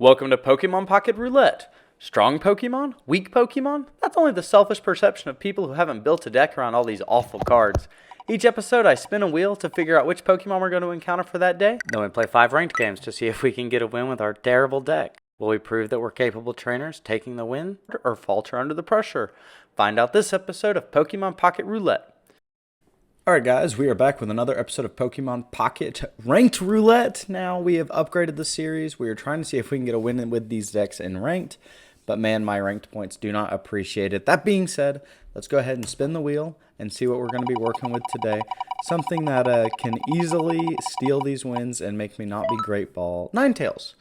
Welcome to Pokemon Pocket Roulette. Strong Pokemon? Weak Pokemon? That's only the selfish perception of people who haven't built a deck around all these awful cards. Each episode I spin a wheel to figure out which Pokemon we're going to encounter for that day. Then we play 5 ranked games to see if we can get a win with our terrible deck. Will we prove that we're capable trainers taking the win or falter under the pressure? Find out this episode of Pokemon Pocket Roulette. Alright guys, we are back with another episode of Pokemon Pocket Ranked Roulette. Now we have upgraded the series. We are trying to see if we can get a win with these decks in ranked. But man, my ranked points do not appreciate it. That being said, let's go ahead and spin the wheel and see what we're going to be working with today. Something that can easily steal these wins and make me not be great ball. Ninetales.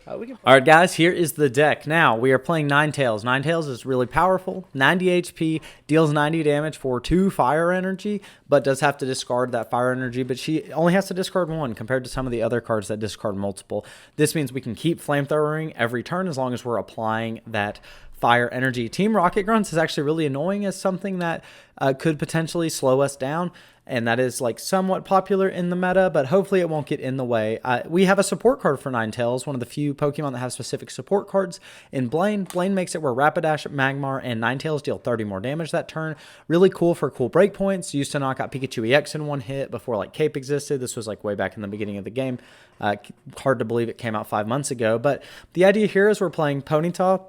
Alright guys, here is the deck. Now, we are playing Ninetales. Ninetales is really powerful. 90 HP, deals 90 damage for 2 fire energy, but does have to discard that fire energy, but she only has to discard 1 compared to some of the other cards that discard multiple. This means we can keep flamethrowing every turn as long as we're applying that fire energy. Team Rocket Grunts is actually really annoying as something that could potentially slow us down, and that is like somewhat popular in the meta, but hopefully it won't get in the way. We have a support card for Ninetales, one of the few Pokemon that have specific support cards in Blaine. Blaine makes it where Rapidash, Magmar, and Ninetales deal 30 more damage that turn. Really cool for cool breakpoints. Used to knock out Pikachu EX in one hit before like Cape existed. This was like way back in the beginning of the game. Hard to believe it came out 5 months ago, but the idea here is we're playing Ponyta,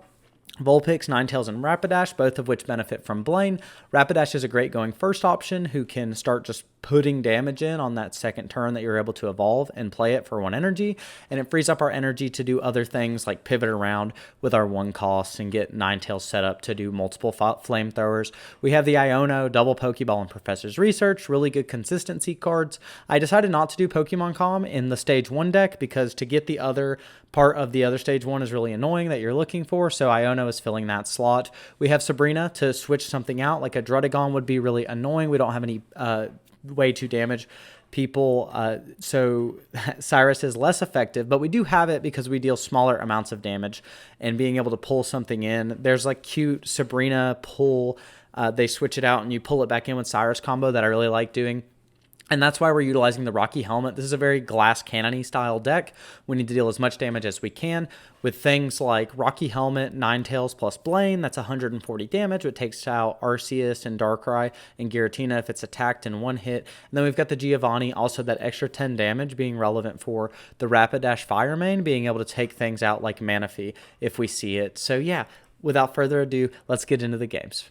Vulpix, Ninetales, and Rapidash, both of which benefit from Blaine. Rapidash is a great going first option who can start just putting damage in on that second turn that you're able to evolve and play it for 1 energy, and it frees up our energy to do other things like pivot around with our 1 costs and get Ninetales set up to do multiple flamethrowers. We have the Iono, Double Pokeball, and Professor's Research, really good consistency cards. I decided not to do Pokemon Com in the Stage 1 deck because to get the other part of the other Stage 1 is really annoying that you're looking for, so Iono is filling that slot. We have Sabrina to switch something out, like a Druddigon would be really annoying. We don't have any way to damage people, so Cyrus is less effective, but we do have it because we deal smaller amounts of damage, and being able to pull something in. There's like cute Sabrina pull, they switch it out and you pull it back in with Cyrus combo that I really like doing. And that's why we're utilizing the Rocky Helmet. This is a very glass cannon-y style deck. We need to deal as much damage as we can with things like Rocky Helmet, Ninetales plus Blaine. That's 140 damage. It takes out Arceus and Darkrai and Giratina if it's attacked in 1 hit. And then we've got the Giovanni, also that extra 10 damage being relevant for the Rapidash Fire main, being able to take things out like Manaphy if we see it. So yeah, without further ado, let's get into the games.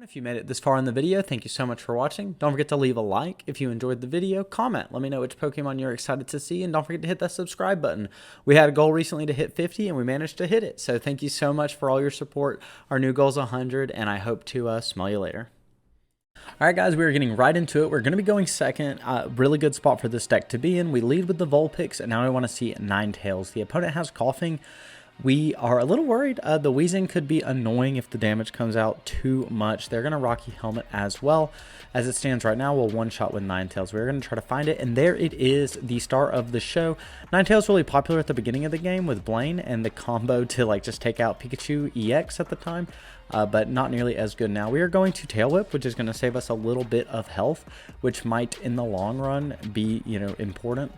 If you made it this far in the video, thank you so much for watching. Don't forget to leave a like if you enjoyed the video. Comment, let me know which Pokemon you're excited to see, and don't forget to hit that subscribe button. We had a goal recently to hit 50 and we managed to hit it, so thank you so much for all your support. Our new goal is 100, and I hope to smell you later. Alright guys, we're getting right into it. We're going to be going second. Really good spot for this deck to be in. We lead with the Vulpix, and now we want to see Ninetales. The opponent has Coughing. We are a little worried. The Wheezing could be annoying if the damage comes out too much. They're going to Rocky Helmet as well. As it stands right now, we'll one-shot with Ninetales. We're going to try to find it, and there it is, the star of the show. Ninetales really popular at the beginning of the game with Blaine and the combo to like just take out Pikachu EX at the time, but not nearly as good now. We are going to Tail Whip, which is going to save us a little bit of health, which might in the long run be, important.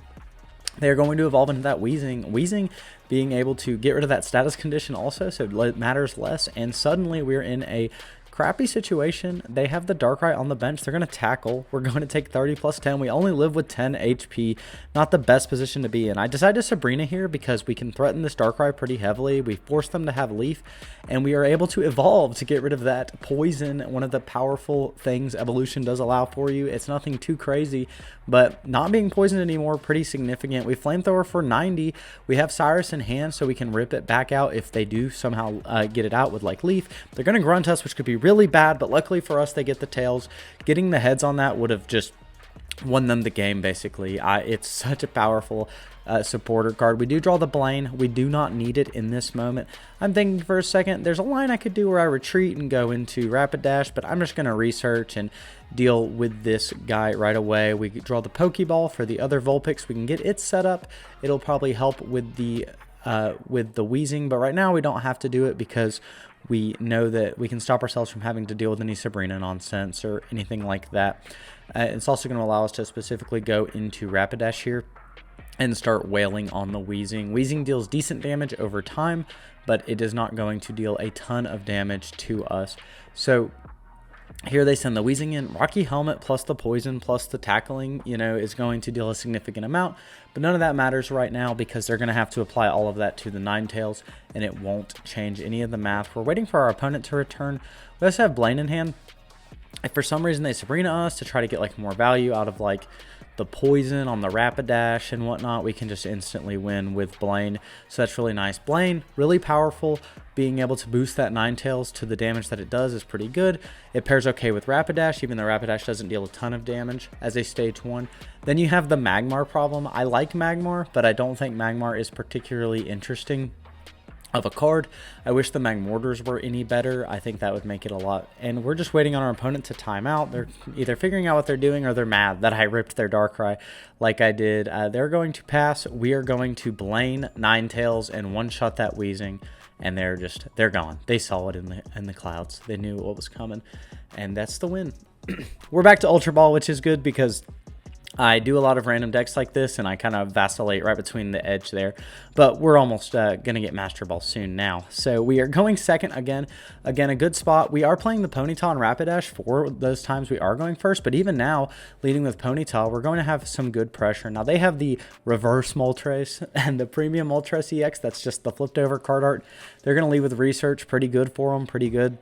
They're going to evolve into that Wheezing. Wheezing being able to get rid of that status condition also, so it matters less. And suddenly we're in a crappy situation. They have the Darkrai on the bench. They're going to tackle. We're going to take 30 plus 10. We only live with 10 HP. Not the best position to be in. I decided to Sabrina here because we can threaten this Darkrai pretty heavily. We force them to have Leaf, and we are able to evolve to get rid of that poison. One of the powerful things evolution does allow for you. It's nothing too crazy, but not being poisoned anymore, pretty significant. We Flamethrower for 90. We have Cyrus in hand, so we can rip it back out if they do somehow get it out with like Leaf. They're going to Grunt us, which could be really bad, but luckily for us, they get the tails. Getting the heads on that would have just won them the game, basically. It's such a powerful supporter card. We do draw the Blaine. We do not need it in this moment. I'm thinking for a second, there's a line I could do where I retreat and go into Rapidash, but I'm just going to research and deal with this guy right away. We draw the Pokeball for the other Vulpix. We can get it set up. It'll probably help with the Wheezing, but right now we don't have to do it because we know that we can stop ourselves from having to deal with any Sabrina nonsense or anything like that. It's also going to allow us to specifically go into Rapidash here and start wailing on the Wheezing. Wheezing deals decent damage over time, but it is not going to deal a ton of damage to us. So here they send the Wheezing in. Rocky Helmet plus the poison plus the tackling, is going to deal a significant amount. But none of that matters right now because they're going to have to apply all of that to the Ninetales, and it won't change any of the math. We're waiting for our opponent to return. We also have Blaine in hand. If for some reason they Sabrina us to try to get more value out of the poison on the Rapidash and whatnot, we can just instantly win with Blaine. So that's really nice. Blaine, really powerful. Being able to boost that Ninetales to the damage that it does is pretty good. It pairs okay with Rapidash, even though Rapidash doesn't deal a ton of damage as a stage 1. Then you have the Magmar problem. I like Magmar, but I don't think Magmar is particularly interesting of a card. I wish the Magmortars were any better. I think that would make it a lot. And we're just waiting on our opponent to time out. They're either figuring out what they're doing or they're mad that I ripped their Darkrai like I did. They're going to pass. We are going to Blaine Ninetales and one-shot that Wheezing. And they're gone. They saw it in the clouds. They knew what was coming. And that's the win. We're back to Ultra Ball, which is good because I do a lot of random decks like this, and I kind of vacillate right between the edge there. But we're almost going to get Master Ball soon now. So we are going second again. Again, a good spot. We are playing the Ponyta and Rapidash for those times we are going first. But even now, leading with Ponyta, we're going to have some good pressure. Now, they have the reverse Moltres and the premium Moltres EX. That's just the flipped over card art. They're going to lead with Research. Pretty good for them. Pretty good.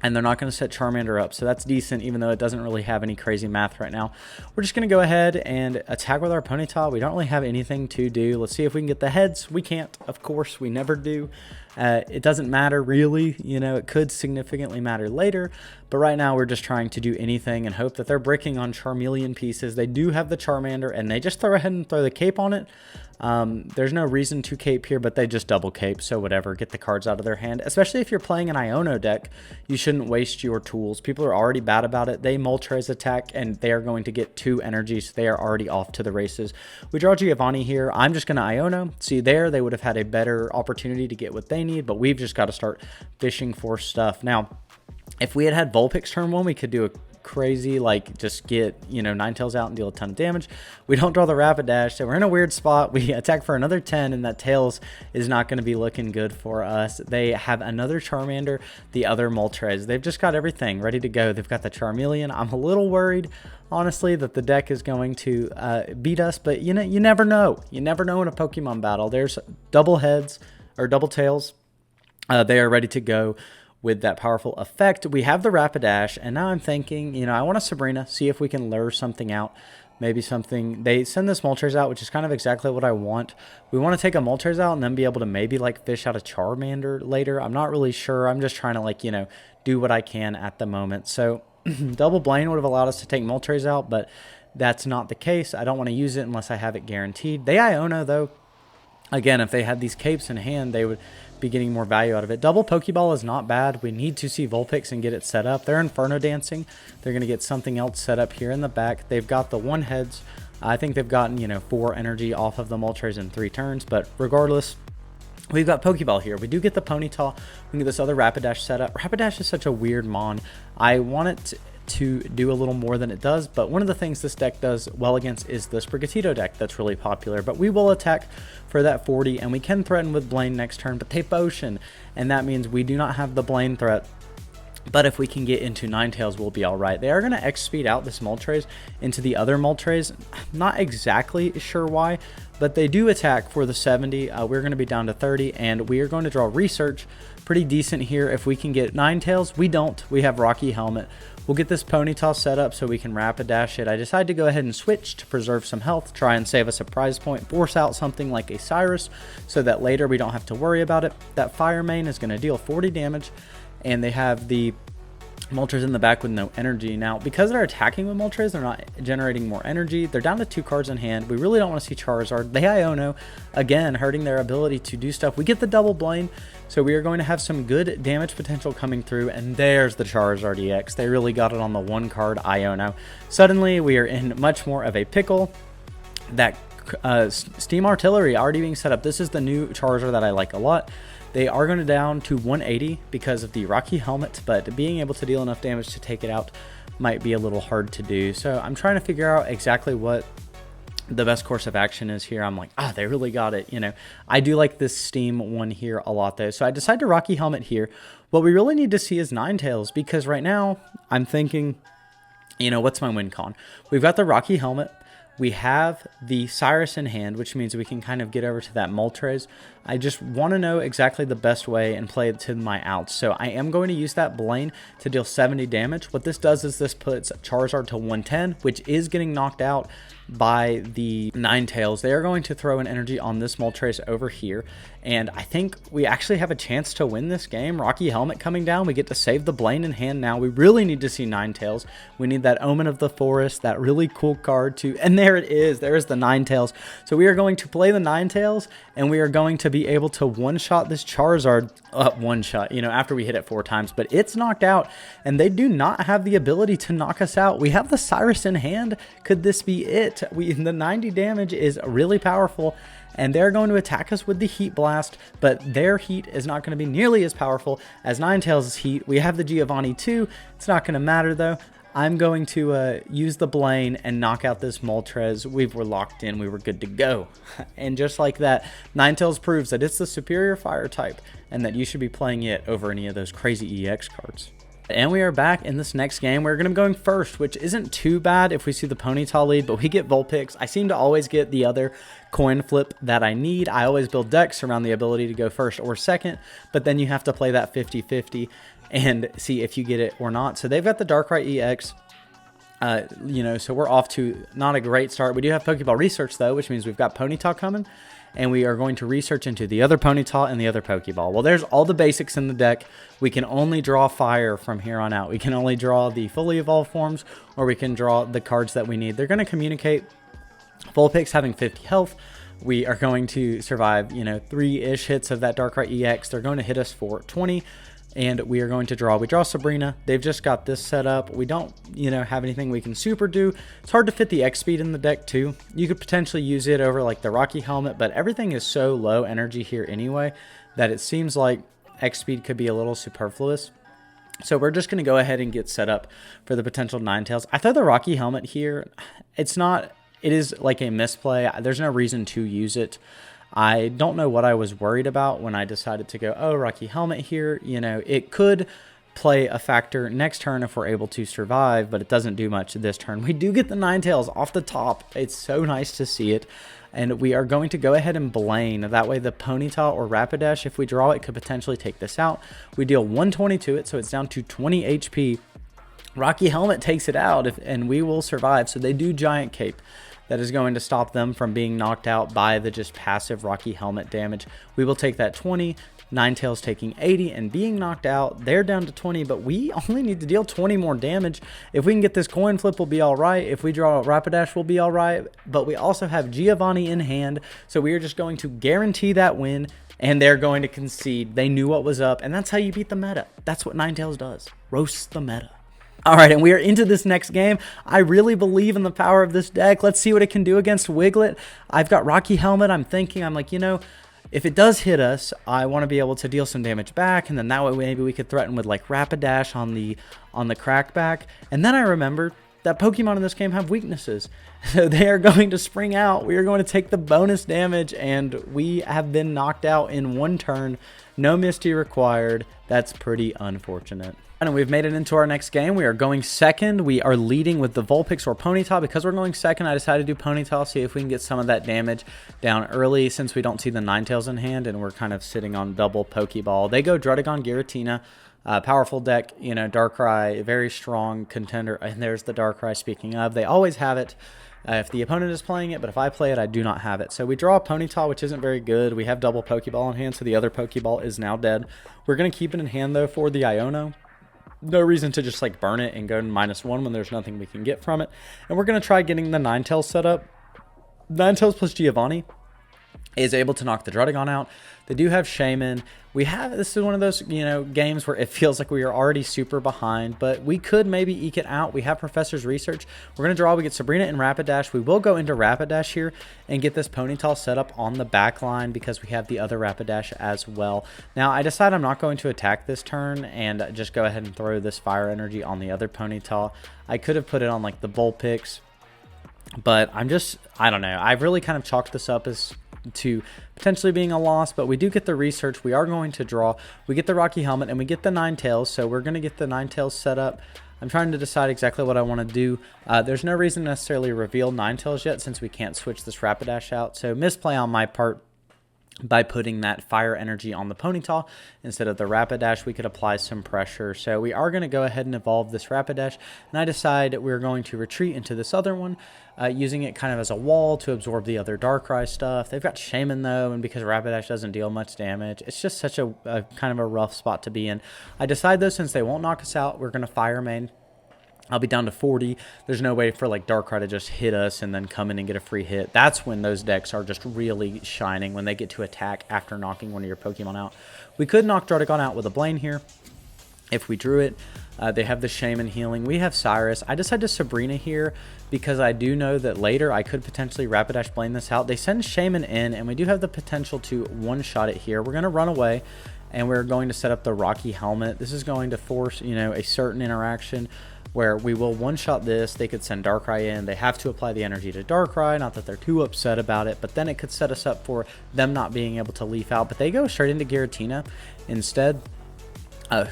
And they're not going to set Charmander up, so that's decent, even though it doesn't really have any crazy math right now. We're just going to go ahead and attack with our Ponyta. We don't really have anything to do. Let's see if we can get the heads. We can't, of course. We never do. It doesn't matter, really. It could significantly matter later. But right now, we're just trying to do anything and hope that they're bricking on Charmeleon pieces. They do have the Charmander, and they just throw ahead and throw the cape on it. There's no reason to cape here, but they just double cape, so whatever, get the cards out of their hand. Especially if you're playing an Iono deck, you shouldn't waste your tools. People are already bad about it. They Moltres attack, and they are going to get 2 energy, so they are already off to the races. We draw Giovanni here. I'm just going to Iono. See there, they would have had a better opportunity to get what they need, but we've just got to start fishing for stuff. Now, if we had Vulpix turn 1, we could do a crazy, just get, Ninetales out and deal a ton of damage. We don't draw the Rapidash, so we're in a weird spot. We attack for another 10, and that Tails is not going to be looking good for us. They have another Charmander, the other Moltres. They've just got everything ready to go. They've got the Charmeleon. I'm a little worried, honestly, that the deck is going to beat us, but you never know. You never know in a Pokemon battle. There's double heads or double tails. They are ready to go with that powerful effect. We have the Rapidash, and now I'm thinking, I want a Sabrina, see if we can lure something out. Maybe something. They send this Moltres out, which is kind of exactly what I want. We want to take a Moltres out and then be able to maybe fish out a Charmander later. I'm not really sure. I'm just trying to do what I can at the moment. So double Blaine would have allowed us to take Moltres out, but that's not the case. I don't want to use it unless I have it guaranteed. They Iono though. Again, if they had these capes in hand, they would be getting more value out of it. Double Pokeball is not bad. We need to see Vulpix and get it set up. They're Inferno Dancing. They're going to get something else set up here in the back. They've got the 1 heads. I think they've gotten, 4 energy off of the Moltres in 3 turns. But regardless, we've got Pokeball here. We do get the Ponyta. We get this other Rapidash set up. Rapidash is such a weird mon. I want it to do a little more than it does, but one of the things this deck does well against is the Sprigatito deck that's really popular. But we will attack for that 40, and we can threaten with Blaine next turn, but they Potion, and that means we do not have the Blaine threat. But if we can get into Ninetales, we'll be all right. They are going to X-Speed out this Moltres into the other Moltres. Not exactly sure why, but they do attack for the 70. We're going to be down to 30, and we are going to draw Research. Pretty decent here. If we can get Ninetales, we don't. We have Rocky Helmet. We'll get this Ponyta set up so we can Rapidash it. I decided to go ahead and switch to preserve some health, try and save us a prize point, force out something like a Cyrus so that later we don't have to worry about it. That Fire Mane is going to deal 40 damage, and they have the Moltres in the back with no energy. Now, because they're attacking with Moltres, they're not generating more energy. They're down to 2 cards in hand. We really don't want to see Charizard. They Iono, again, hurting their ability to do stuff. We get the double Blaine, so we are going to have some good damage potential coming through, and there's the Charizard EX. They really got it on the 1 card Iono. Suddenly, we are in much more of a pickle. That Steam Artillery already being set up. This is the new Charizard that I like a lot. They are going to down to 180 because of the Rocky Helmet, but being able to deal enough damage to take it out might be a little hard to do. So I'm trying to figure out exactly what the best course of action is here. I'm like, they really got it. I do like this Steam one here a lot though. So I decided to Rocky Helmet here. What we really need to see is Ninetales, because right now I'm thinking, what's my win con? We've got the Rocky Helmet. We have the Cyrus in hand, which means we can kind of get over to that Moltres. I just want to know exactly the best way and play it to my outs. So I am going to use that Blaine to deal 70 damage. What this does is this puts Charizard to 110, which is getting knocked out by the Ninetales. They are going to throw an energy on this Moltres over here, and I think we actually have a chance to win this game. Rocky Helmet coming down, we get to save the Blaine in hand now. We really need to see Ninetales. We need that Omen of the Forest, that really cool card too, and there it is. There is the Ninetales. So we are going to play the Ninetales, and we are going to be able to one-shot this Charizard, one-shot, after we hit it 4 times, but it's knocked out, and they do not have the ability to knock us out. We have the Cyrus in hand. Could this be it? The 90 damage is really powerful, and they're going to attack us with the Heat Blast, but their heat is not going to be nearly as powerful as Ninetales' heat. We have the Giovanni too. It's not going to matter though. I'm going to use the Blaine and knock out this Moltres. We were locked in. We were good to go. And just like that, Ninetales proves that it's the superior fire type and that you should be playing it over any of those crazy EX cards. And we are back in this next game. We're going to be going first, which isn't too bad if we see the Ponyta lead, but we get Vulpix. I seem to always get the other coin flip that I need. I always build decks around the ability to go first or second, but then you have to play that 50-50 and see if you get it or not. So they've got the Darkrai EX. So we're off to not a great start. We do have Pokeball Research though, which means we've got Ponyta coming, and we are going to research into the other Ponyta and the other Pokeball. Well, there's all the basics in the deck. We can only draw fire from here on out. We can only draw the fully evolved forms, or we can draw the cards that we need. They're going to communicate. Vulpix having 50 health. We are going to survive, 3-ish hits of that Darkrai EX. They're going to hit us for 20. And we are going to draw. We draw Sabrina. They've just got this set up. We don't, have anything we can super do. It's hard to fit the X speed in the deck too. You could potentially use it over like the Rocky Helmet, but everything is so low energy here anyway that it seems like X speed could be a little superfluous. So we're just going to go ahead and get set up for the potential Ninetales. I thought the Rocky Helmet here, it is like a misplay. There's no reason to use it. I don't know what I was worried about when I decided to go, Rocky Helmet here. It could play a factor next turn if we're able to survive, but it doesn't do much this turn. We do get the Ninetales off the top. It's so nice to see it. And we are going to go ahead and Blaine. That way the Ponyta or Rapidash, if we draw it, could potentially take this out. We deal 120 to it, so it's down to 20 HP. Rocky Helmet takes it out, and we will survive. So they do Giant Cape. That is going to stop them from being knocked out by the just passive Rocky Helmet damage. We will take that 20, Ninetales taking 80 and being knocked out. They're down to 20, but we only need to deal 20 more damage. If we can get this coin flip, we'll be all right. If we draw a Rapidash, we'll be all right. But we also have Giovanni in hand, so we are just going to guarantee that win, and they're going to concede. They knew what was up, and that's how you beat the meta. That's what Ninetales does. Roasts the meta. All right, and we are into this next game. I really believe in the power of this deck. Let's see what it can do against Wiglet. I've got Rocky Helmet. I'm like, if it does hit us, I want to be able to deal some damage back, and then that way maybe we could threaten with like Rapidash on the crackback. And then I remembered that Pokemon in this game have weaknesses. So they are going to spring out. We are going to take the bonus damage, and we have been knocked out in one turn. No Misty required. That's pretty unfortunate. And we've made it into our next game. We are going second. We are leading with the Vulpix or Ponyta. Because we're going second, I decided to do Ponyta, see if we can get some of that damage down early since we don't see the Ninetales in hand and we're kind of sitting on double Pokeball. They go Druddigon, Giratina. Powerful deck, Darkrai, very strong contender. And there's the Darkrai, speaking of. They always have it if the opponent is playing it, but if I play it, I do not have it. So we draw a Ponyta, which isn't very good. We have double Pokeball in hand, so the other Pokeball is now dead. We're going to keep it in hand, though, for the Iono. No reason to just like burn it and go to -1 when there's nothing we can get from it. And we're going to try getting the Ninetales set up. Ninetales plus Giovanni is able to knock the Druddigon out. They do have Shaman. This is one of those, games where it feels like we are already super behind, but we could maybe eke it out. We have Professor's Research. We're going to draw. We get Sabrina and Rapidash. We will go into Rapidash here and get this Ponyta set up on the back line because we have the other Rapidash as well. Now, I decide I'm not going to attack this turn and just go ahead and throw this Fire Energy on the other Ponyta. I could have put it on like the Vulpix But I don't know. I've really kind of chalked this up as to potentially being a loss, but we do get the research. We are going to draw. We get the Rocky Helmet, and we get the Ninetales, so we're going to get the Ninetales set up. I'm trying to decide exactly what I want to do. There's no reason to necessarily reveal Ninetales yet since we can't switch this Rapidash out, so misplay on my part. By putting that fire energy on the Ponyta instead of the Rapidash, we could apply some pressure. So we are going to go ahead and evolve this Rapidash, and I decide we're going to retreat into this other one, using it kind of as a wall to absorb the other Darkrai stuff. They've got Shaman though, and because Rapidash doesn't deal much damage, it's just such a kind of a rough spot to be in. I decide though, since they won't knock us out, we're going to Fire Main. I'll be down to 40. There's no way for like Darkrai to just hit us and then come in and get a free hit. That's when those decks are just really shining, when they get to attack after knocking one of your Pokemon out. We could knock Druddigon out with a Blaine here if we drew it. They have the Shaman healing. We have Cyrus. I decided to Sabrina here because I do know that later I could potentially Rapidash Blaine this out. They send Shaman in, and we do have the potential to one-shot it here. We're going to run away, and we're going to set up the Rocky Helmet. This is going to force, a certain interaction where we will one-shot this. They could send Darkrai in. They have to apply the energy to Darkrai. Not that they're too upset about it, but then it could set us up for them not being able to leaf out. But they go straight into Giratina instead, and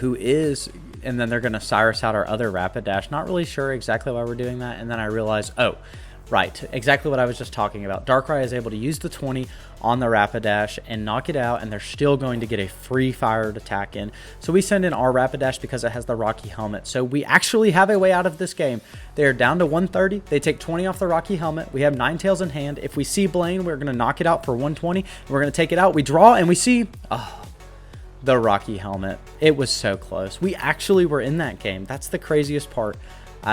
then they're going to Cyrus out our other Rapidash. Not really sure exactly why we're doing that. And then I realized, oh, right, exactly what I was just talking about. Darkrai is able to use the 20 on the Rapidash and knock it out, and they're still going to get a free fired attack in. So we send in our Rapidash because it has the Rocky Helmet. So we actually have a way out of this game. They are down to 130. They take 20 off the Rocky Helmet. We have Ninetales in hand. If we see Blaine, we're going to knock it out for 120. We're going to take it out. We draw, and we see... the Rocky Helmet. It was so close. We actually were in that game. That's the craziest part.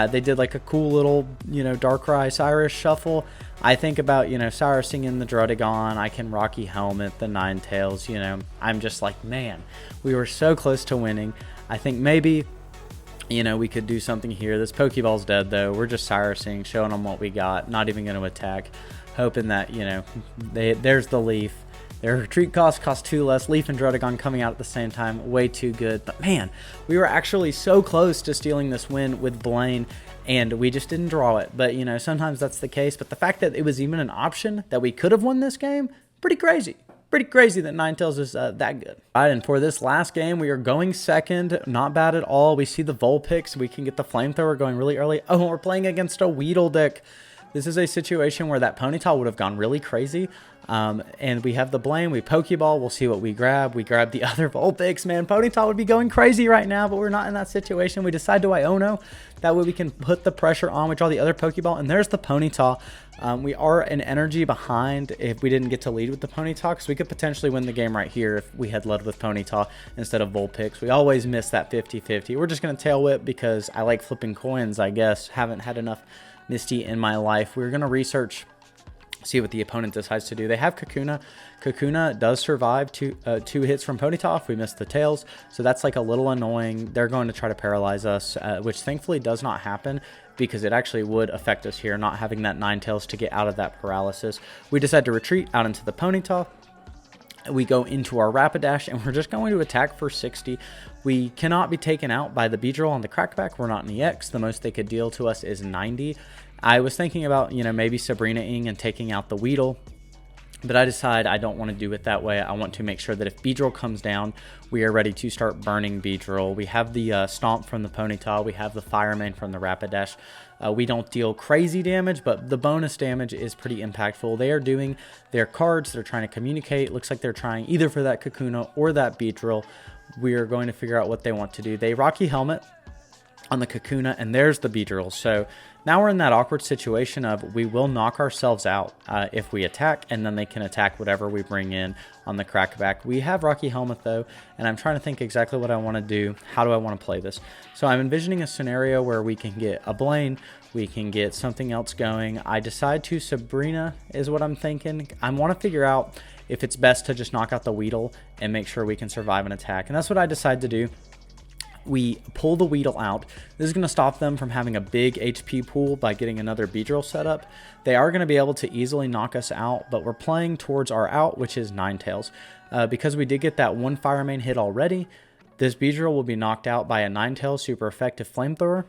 They did like a cool little, Darkrai Cyrus shuffle. I think about, Cyrusing in the Druddigon. I can Rocky Helmet, the Ninetales, I'm just like, man, we were so close to winning. I think maybe, we could do something here. This Pokeball's dead though. We're just Cyrusing, showing them what we got. Not even going to attack. Hoping that, there's the Leaf. Their retreat cost 2 less. Leaf and Druddigon coming out at the same time. Way too good. But man, we were actually so close to stealing this win with Blaine, and we just didn't draw it. But, sometimes that's the case. But the fact that it was even an option that we could have won this game, pretty crazy. Pretty crazy that Ninetales is that good. All right, and for this last game, we are going second. Not bad at all. We see the Vulpix. We can get the Flamethrower going really early. Oh, we're playing against a Weedle deck. This is a situation where that Ponyta would have gone really crazy. And we have the Blaine. We Pokeball. We'll see what we grab. We grab the other Vulpix. Man, Ponyta would be going crazy right now, but we're not in that situation. We decide to Iono. That way we can put the pressure on. We draw the other Pokeball, and there's the Ponyta. We are an energy behind if we didn't get to lead with the Ponyta, because we could potentially win the game right here if we had led with Ponyta instead of Vulpix. We always miss that 50-50. We're just going to tail whip because I like flipping coins, I guess. Haven't had enough Misty in my life. We're going to research, see what the opponent decides to do. They have Kakuna. Kakuna does survive two hits from Ponyta if we miss the tails, so that's like a little annoying. They're going to try to paralyze us, which thankfully does not happen because it actually would affect us here, not having that Ninetales to get out of that paralysis. We decide to retreat out into the Ponyta. We go into our Rapidash, and we're just going to attack for 60. We cannot be taken out by the Beedrill on the Crackback. We're not in the X. The most they could deal to us is 90. I was thinking about, maybe Sabrina-ing and taking out the Weedle, but I decide I don't want to do it that way. I want to make sure that if Beedrill comes down, we are ready to start burning Beedrill. We have the Stomp from the Ponyta. We have the Fire Main from the Rapidash. We don't deal crazy damage, but the bonus damage is pretty impactful. They are doing their cards. They're trying to communicate. Looks like they're trying either for that Kakuna or that Beedrill. We are going to figure out what they want to do. They Rocky Helmet on the Kakuna, and there's the Beedrill. So now we're in that awkward situation of we will knock ourselves out if we attack, and then they can attack whatever we bring in on the Crackback. We have Rocky Helmet though, and I'm trying to think exactly what I want to do. How do I want to play this? So I'm envisioning a scenario where we can get a Blaine, we can get something else going. I decide to Sabrina is what I'm thinking. I want to figure out if it's best to just knock out the Weedle and make sure we can survive an attack, and that's what I decide to do. We pull the Weedle out. This is going to stop them from having a big HP pool by getting another Beedrill set up. They are going to be able to easily knock us out, but we're playing towards our out, which is Ninetales. Because we did get that one Fire Main hit already, this Beedrill will be knocked out by a Ninetales super effective Flamethrower.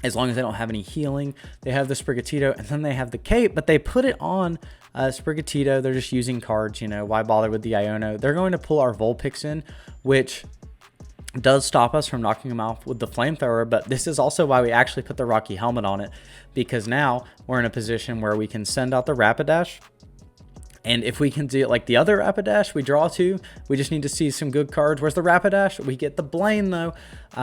as long as they don't have any healing. They have the Sprigatito, and then they have the Cape, but they put it on Sprigatito. They're just using cards, you know, why bother with the Iono? They're going to pull our Vulpix in, which does stop us from knocking him off with the Flamethrower, but this is also why we actually put the Rocky Helmet on it, because now we're in a position where we can send out the Rapidash. And if we can do it like the other Rapidash, we draw 2. We just need to see some good cards. Where's the Rapidash? We get the Blaine, though,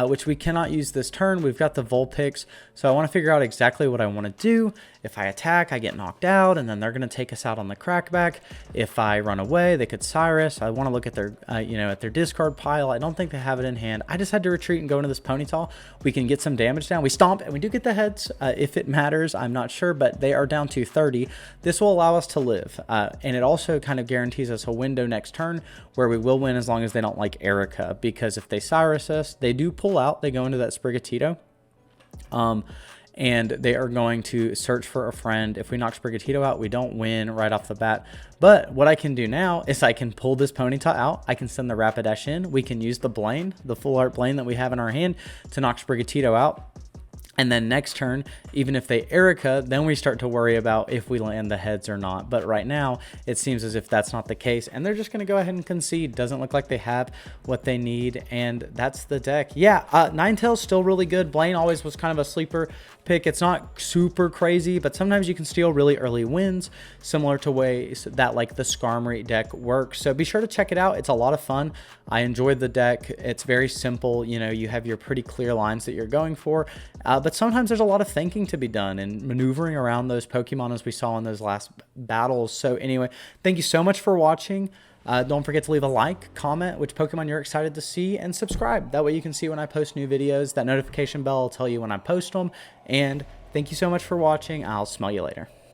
which we cannot use this turn. We've got the Vulpix. So I want to figure out exactly what I want to do. If I attack, I get knocked out, and then they're going to take us out on the Crackback. If I run away, they could Cyrus. I want to look at their, at their discard pile. I don't think they have it in hand. I just had to retreat and go into this Ponyta. We can get some damage down. We stomp, and we do get the heads. If it matters, I'm not sure, but they are down to 30. This will allow us to live. And it also kind of guarantees us a window next turn where we will win as long as they don't like Erica, because if they Cyrus us, they do pull out. They go into that Sprigatito. And they are going to search for a friend. If we knock Sprigatito out, we don't win right off the bat. But what I can do now is I can pull this Ponyta out. I can send the Rapidash in. We can use the Blaine, the full art Blaine that we have in our hand, to knock Sprigatito out. And then next turn, even if they Erica, then we start to worry about if we land the heads or not. But right now, it seems as if that's not the case. And they're just going to go ahead and concede. Doesn't look like they have what they need. And that's the deck. Yeah, Ninetales still really good. Blaine always was kind of a sleeper pick. It's not super crazy, but sometimes you can steal really early wins, similar to ways that like the Skarmory deck works. So be sure to check it out. It's a lot of fun. I enjoyed the deck. It's very simple. You know, you have your pretty clear lines that you're going for. But sometimes there's a lot of thinking to be done and maneuvering around those Pokemon as we saw in those last battles. So anyway, thank you so much for watching. Don't forget to leave a like, comment which Pokemon you're excited to see, and subscribe. That way you can see when I post new videos. That notification bell will tell you when I post them. And thank you so much for watching. I'll smell you later.